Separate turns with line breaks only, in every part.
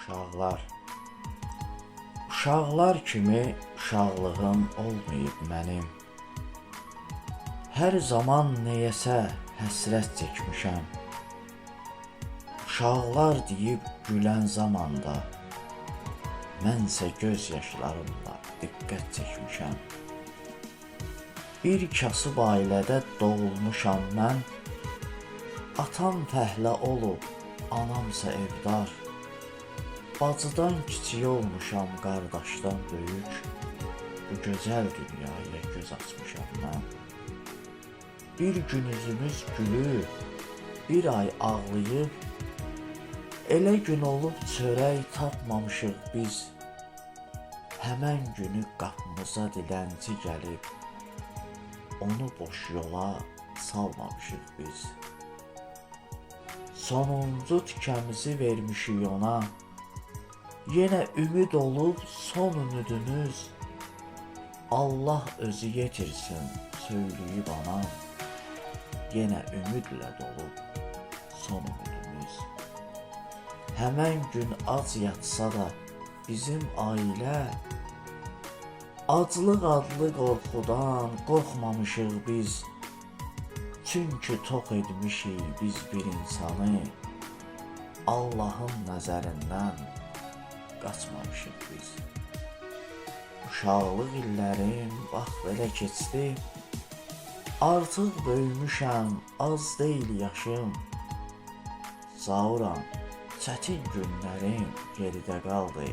Uşaqlar. Uşaqlar kimi uşaqlığım olmayıb mənim. Hər zaman neyəsə həsrət çəkmişəm. Uşaqlar deyib gülən zamanda mənsə göz yaşlarımla diqqət çəkmişəm. Bir kasıb ailədə doğulmuşam mən. Atam fəhlə olub, anamsa evdar. Bacıdan kiçik olmuşam, qardaşdan böyük. Bu gözəl dünyaya göz açmışam mən. Bir gün üzümüz gülüb, bir ay ağlayıb. Elə gün olub çörək tapmamışıq biz. Həmən günü qapımıza dilənçi gəlib. Onu boş yola salmamışıq biz. Sonuncu tikəmizi vermişik ona. Yenə ümid olub son ümidimiz. Allah özü yetirsin söyləyib anam. Yenə ümidlə dolub son ümidimiz. Həmən gün ac yatsa da bizim ailə, aclıq adlı qorxudan qorxmamışıq biz. Çünki tox etmişik biz bir insanı, Allahın nəzərindən qaçmamışıq biz. Uşaqlıq illərim bax belə keçdi. Artıq böyümüşəm, az deyil yaşım. Sağıram, çətin günlərim geridə qaldı.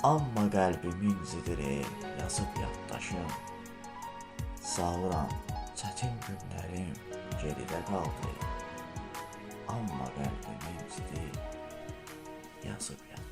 Amma qəlbimi incidir yazıb yaddaşım. Sağıram, çətin günlərim geridə qaldı. Amma qəlbimi incidir yazıb yaddaşım.